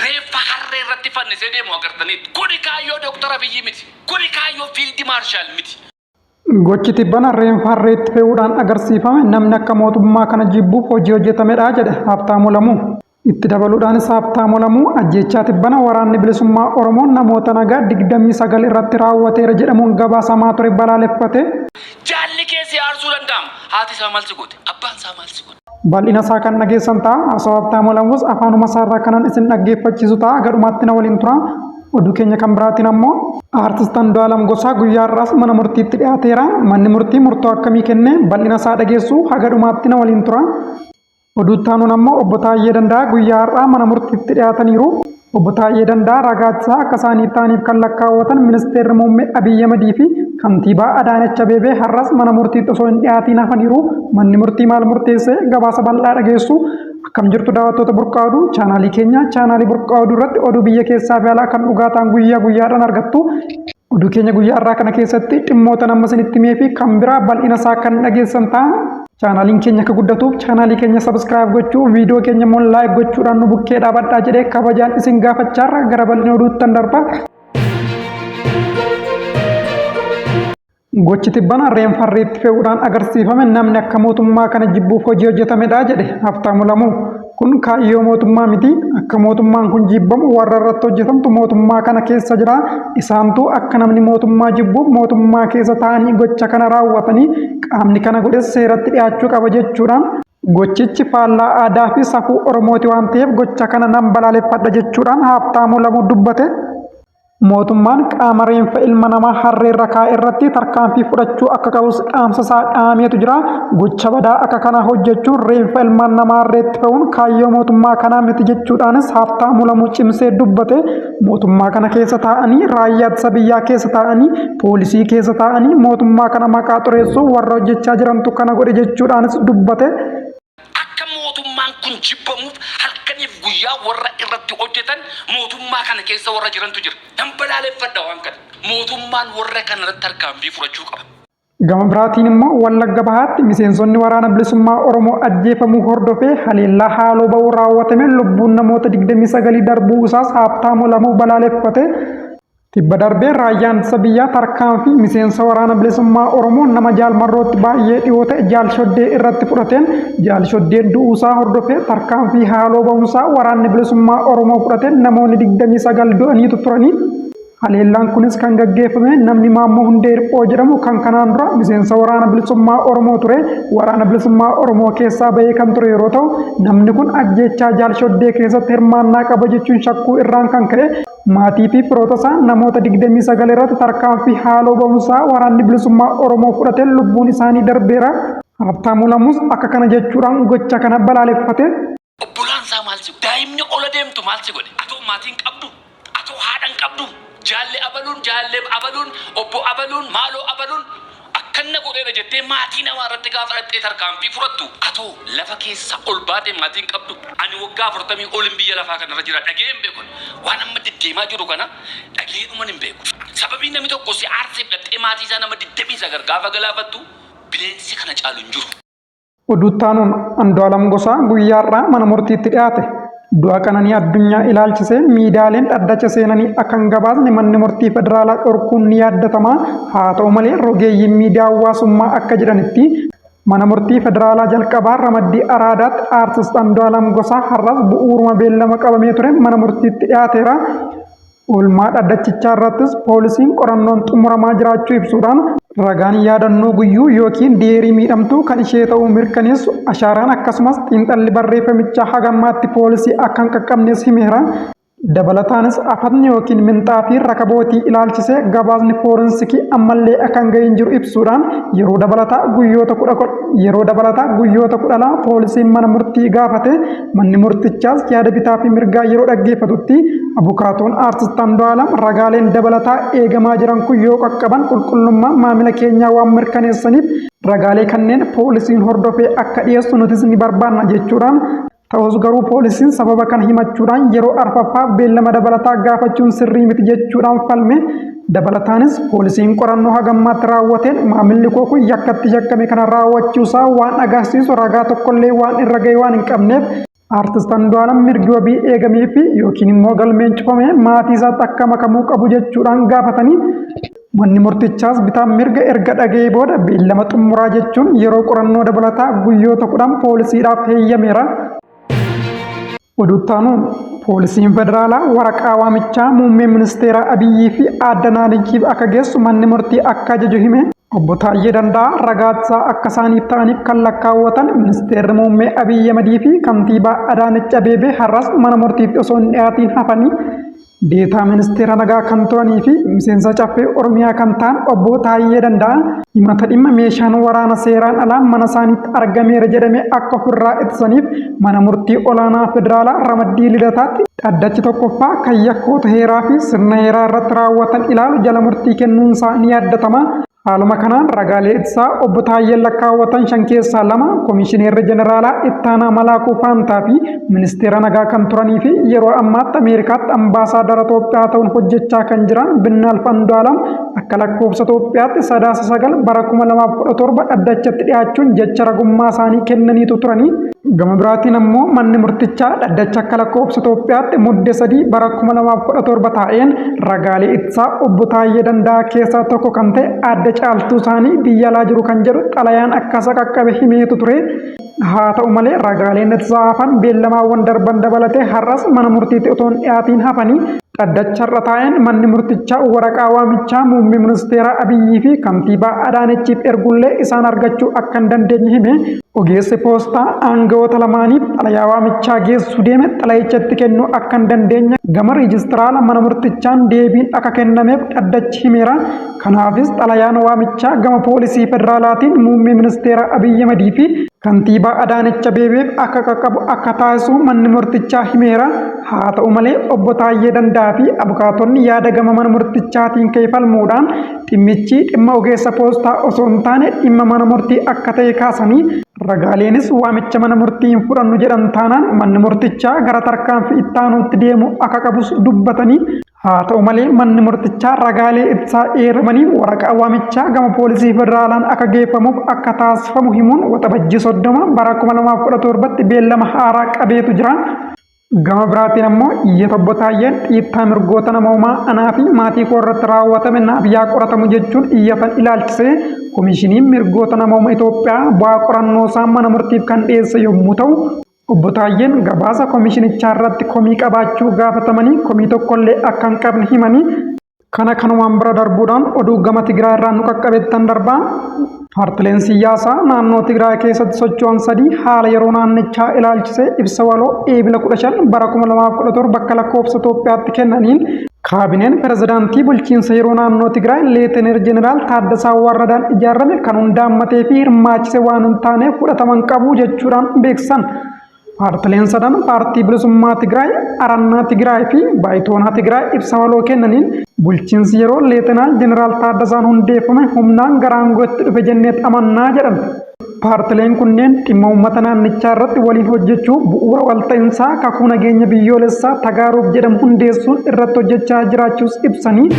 reeffa harree irratti fannisee deemu agartaniitu. Kuni kaayyoo Dr. Abiyyi miti. Kuni kaayyoo Fiild Maarshaal miti. Gochi tibbana reeffa harreetti fe'uudhaan agarsiifame namni akka mootummaa kana jibbuuf hojii hojjetamedha jedhe Habtaamuu Lamuu. Itti dabaluudhaanis Habtaamuu Lamuu ajjechaa tibbana waraanni bilisummaa Oromoo namoota nagaa 29 irratti raawwateera jedhamuun gabaasamaa ture balaaleffate. Jaalli keessi aarsuu danda'ama. Haati isaa maal si goote? Abbaan isaa maal si goote? Bal'ina isaa kan dhageessan ta'a. Haasawaa Habtaamuu Lamuus afaanuma isaarraa kanan isin dhaggeeffachiisu ta'a. Gadhumaatti na waliin tura. Oduu keenya kan biraatiin ammoo Aartist Andu'aalam Gosaa guyyaa har'aas mana murtiitti dhiyaateera. Manni murtii murtoo akkamii kenne bal'ina isaa dhageessu haga dhumaatti na waliin tura. Oduu taanuun ammoo obbo Taayyee Danda'a guyyaa har'aa mana murtiitti dhiyaataniiru. Obbo Taayyee Danda'a ragaasaa akka isaanii ta'aniif kan lakkaawwatan ministeerri muummee Abiyyi Ahmedii fi kantiibaa Adaanech Abeebee har'as mana murtiitti osoo hin dhiyaatiin hafaniiru. Manni murtii maal murteesse gabaasa bal'aa dhageessu. Akkam jirtu daawwattoota Burqaa Oduu chaanaalii keenya chaanaalii Burqaa Oduu irratti oduu biyya keessaa fi alaa kan dhugaataan guyyaa guyyaadhaan argattu. Oduu keenya guyyaa irraa kana keessatti dhimmoota nama isinitti himee fi kan biraa bal'ina isaa kan dhageessan ta'a. Chaanaaliin keenya akka guddatuuf chaanaalii keenya sabskiraayib gochuu viidiyoo keenya immoo laayik gochuudhaan nu bukkee dhaabadhaa jedhee kabajaan isin gaafachaarra gara bal'ina oduutti darba. Gochi tibbana reeffa harreetti fe'uudhaan agarsiifame namni akka mootummaa kana jibbuuf hojii hojjetamedha jedhe Habtaamuu Lamuu. Kun kaayyoo mootummaa miti. Akka mootummaan kun jibbamu warra irratti hojjetamtu mootummaa kana keessa jira. Isaantu akka namni mootummaa jibbuuf mootummaa keessa taa'anii gocha kana raawwatanii qaamni kana godhes seeratti dhiyaachuu qaba jechuudhaan gochichi faallaa aadaa fi safuu Oromooti waan ta'eef gocha kana nan balaaleffadha jechuudhaan Habtaamuu Lamuu dubbate. Mootummaan qaama reeffa ilma namaa harreerra kaa'e irratti tarkaanfii fudhachuu akka qabus dhaamsa isaa dhaameetu jira. Gocha badaa akka kana hojjechuun reeffa ilma namaa harreetti fe'uun kaayyoo mootummaa kanaa miti jechuudhaanis Habtaamuu Lamuu cimsee dubbate. Mootummaa kana keessa taa'anii raayyaa ittisa biyyaa keessa taa'anii poolisii keessa taa'anii mootummaa kana maqaa xureessuu warra hojjechaa jirantu kana godhe jechuudhaanis dubbate. Mootummaan kun jibbamuuf halkaniif guyyaa warra irratti hojjetan mootummaa kana keessa warra jirantu jira. Nan balaaleffadha waan kana. Mootummaan warra kana irratti tarkaanfii fudhachuu qaba. Gama biraatiin immoo Wallagga Bahaatti miseensonni waraana bilisummaa Oromoo ajjeefamuu hordofee haleellaa haaloo ba'uu raawwatame lubbuun namoota 29 darbuu isaas Habtaamuu Lamuu balaaleffate. Tibba darbee raayyaan ittisa biyyaa tarkaanfii miseensa waraana bilisummaa Oromoo nama jaalmarrootti baay'ee dhiyoo ta'e jaalshoddee irratti fudhateen jaalshoddeen du'uusaa hordofee tarkaanfii haaloo ba'uusaa waraanni bilisummaa Oromoo fudhateen namoonni 29 du'aniitu turanii. Haleellaan kunis kan gaggeeffame namni Maammoo Hundee Hirphoo jedhamu kan kanaan dura miseensa waraana bilisummaa Oromoo ture. Waraana bilisummaa Oromoo keessaa bahee kan ture yeroo ta'u namni kun ajjechaa jaalshoddee keessatti hirmaannaa qaba jechuun shakkuu irraan kan ka'e maatii fi firoota isaa namoota 29 irratti tarkaanfii haaloo ba'uusaa waraanni bilisummaa Oromoo fudhateen lubbuun isaanii darbeera. Habtaamuu Lamuus akka kana jechuudhaan gocha kana balaaleffate. Obbolaan isaa maal si godhe? Daa'imni ola deemtu maal si godhe? Atoo maatiin qabdu? Atoo haadhan qabdu? Jaalle abaluun, jaalle abaluun, obbo abaluun, maaloo abaluun akkanna godheera jettee maatii namaa irratti gaafa dhattee tarkaanfii fudhattu. Atoo lafa keessa ol baatee maatiin qabdu. Ani waggaa 40 olin biyya lafaa kanarra jira. Dhagee hin beeku. Waan amma deddeemaa jiru kana dhagee dhuman hin beeku. Sababii namni tokko si aarseef dhattee maatii isaa nama 29 gaafa galaafattu bineensi kana caalu hin jiru. Oduu taanuun Andu'aalam Gosaa guyyaa har'aa mana murtiitti dhiyaate. Du'a Qananii Addunyaa ilaalchisee miidiyaaleen dhaddacha seenanii akka hin gabaasne manni murtii federaalaa dhorkuun ni yaadatama. Haa ta'u malee rogeeyyiin miidiyaa hawaasummaa akka jedhanitti mana murtii federaalaa jalqabaa ramaddii araadaatti Aartist Andu'aalam Gosaa har'as bu'uuruma beellama qabamee ture mana murtiitti dhiyaateera. Oolmaa dhaddachichaa irrattis poolisiin qorannoon xumuramaa jiraachuu ibsuudhaan ragaan yaadannoo guyyuu yookiin diyeerii miidhamtuu kan ishee ta'uu mirkaneessu ashaaraan akkasumas xiinxalli barreeffamichaa hagammaatti poolisii akka hin qaqqabnes himeera. Dabalataanis afatni yookiin minxaafii rakabootii ilaalchisee gabaasni foorensikii ammallee akka hin gahin jiru ibsuudhaan yeroo dabalataa guyyoota 10 poolisiin mana murtii gaafate. Manni murtichaas yaada bitaa fi mirgaa yeroo dhaggeeffatutti abukaatoon Aartist Andu'aalam ragaaleen dabalataa eegamaa jiran kun yoo qaqqaban qulqullummaa maamila keenyaa waan mirkaneessaniif ragaalee kanneen poolisiin hordofee akka dhiyeessu nutis ni barbaanna jechuudhaan. Ta'us garuu poolisiin sababa kana himachuudhaan yeroo arfaffaaf beellama dabalataa gaafachuun sirrii miti jechuudhaan falme. Dabalataanis poolisiin qorannoo hagammaatti raawwateen maamilli koo kun yakkatti yakkame kana raawwachuusaa waan agarsiisu ragaa tokkollee waan irra ga'e waan hin qabneef Artist Andu'aalam mirgi wabii eegamee fi yookiin immoo galmeen cufame maatii isaatti akka makamuu qabu jechuudhaan gaafatanii manni murtichaas bitaan mirga erga dhaga'ee booda beellama xumuraa jechuun yeroo qorannoo dabalataa guyyoota 10 poolisiidhaaf heeyyameera. Oduuttaanu poolisiin federaalaa waraqaa waamichaa muummee ministeera Abiyyii fi Aadde Adaanachiif akka geessu manni murtii akka ajaju hime. Obbo Taayyee Danda'a ragaasaa akka isaaniif ta'aniif kan lakkaawwatan ministeerri muummee Abiyyi Ahmedii fi kantiibaa Adaanech Abeebee har'as mana murtiitti osoo hin dhiyaatiin hafanii deetaa ministeera nagaa kan turanii fi miseensa caffee Oromiyaa kan ta'an obbo Taayyee Danda'a himata dhimma meeshaan waraana seeraan alaa mana isaaniitti argameera jedhamee akka ofirraa ittisaniif mana murtii olaanaa federaalaa Ramaddii Lidataatti dhaddachi tokkoffaa kan yakkoota heeraa fi sirna heeraa irratti raawwatan ilaalu jala murtii kennuunsaa ni yaaddatama. Haaluma kanaan ragaalee ittisaa obbo Taayyeen lakkaawwatan 5 keessaa 2 Komishineerri Jeneraalaa Ittaanaa Malaakuu Faantaa fi Ministeera Nagaa kan turanii fi yeroo ammaatti Ameerikaatti ambaasaadara Itoophiyaa ta'uun hojjechaa kan jiran Binaalf Andu'aalam akka lakkoofsa Itoophiyaatti 9 bara 2017 dhaddachatti dhiyaachuun jecha ragummaa isaanii kennaniitu turanii. Gama biraatiin ammoo manni murtichaa dhaddacha akka lakkoofsa Itoophiyaatti mudde 3 bara 2017 taa'een ragaalee ittisaa obbo Taayyee Danda'a keessaa tokko kan ta'e Aadde Caaltuu isaanii biyya alaa jiru kan jedhu xalayaan akkasa qaqqabe himeetu ture. Haa ta'u malee ragaaleen ittisaa hafan beellamaawwan darban dabalatee har'as mana murtiitti otoo hin dhiyaatiin hafanii dhaddacharra taa'een manni murtichaa waraqaa waamichaa muummee ministeera Abiyyii fi kantiibaa Adaanechiif ergullee isaan argachuu akka hin dandeenye hime. Ogeessi poostaa aangawoota lamaaniif xalayaa waamichaa geessuu deeme xalayichatti kennuu akka hin dandeenye gama riijistiraala mana murtichaan deebiin akka kennameef dhaddachi himeera. Kanaafis xalayaan waamichaa gama poolisii federaalaatiin muummee ministeera Abiyyi Ahmedii fi kantiibaa Adaanech Abeebeef akka qaqqabu akka taasisu manni murtichaa himeera. Haa ta'u malee obbo Taayyee Danda'aa fi abukaatonni yaada gama mana murtichaatiin falmuudhaan dhimmichi dhimma ogeessa poostaa osoo hin taane dhimma mana murtii akka ta'e kaasanii ragaaleenis waamicha mana murtii hin fudhannu jedhan taanaan manni murtichaa gara tarkaanfii ittaanuutti deemu akka qabus dubbatanii. Haa ta'u malee manni murtichaa ragaalee ittisaa eeramanii waraqaa waamichaa gama poolisii federaalaan akka geeffamuuf akka taasifamu himuun waxabajjii 30 bara 2017tti beellama haaraa qabeetu jira. Gama biraatiin ammoo iyyata obbo Taayyeen dhiittaa mirgoota namoomaa anaa fi maatii koo irratti raawwatame naaf yaa qoratamu jechuun iyyatan ilaalchisee Komishiniin mirgoota namooma Itoophiyaa bu'aa qorannoo isaa mana murtiif kan dhiyeesse yommuu ta'u, obbo Taayyeen gabaasa komishinichaa irratti komii qabaachuu gaafatamanii komii tokkollee akka hin qabne himanii kanumaan bira darbuudhaan oduu gama Tigraay irraa nu qaqqabettan darbaa. Paartileen siyaasaa naannoo Tigraay keessatti socho'an 3 haala yeroo naannichaa ilaalchisee ibsa waloo eebila 15 bara 2017 bakka lakkoofsa Itoophiyaatti kennaniin kaabineen pirezidaantii bulchiinsa yeroo naannoo Tigraay Leeteneer Jeneraal Taaddasaa Warradaan ijaarame kan hundaammatee fi hirmaachise waan hin taaneef fudhataman qabu jechuudhaan beeksisan. Paartileen 3 paartii bilisummaa Tigraay, Arannaa Tigraay fi Baayitoonaa Tigraay ibsa waloo kennaniin bulchiinsi yeroo Leetenaal Jeneraal Taaddasaan hundeeffame humnaan gara aangootti dhufe jennee amannaa jedhan. Paartileen kunneen dhimma uummata naannichaa irratti waliin hojjechuu bu'uura walta'iinsaa kakuu nageenya biyyoolessaa Tagaaruuf jedhamu hundeessuun irratti hojjechaa jiraachuus ibsanii.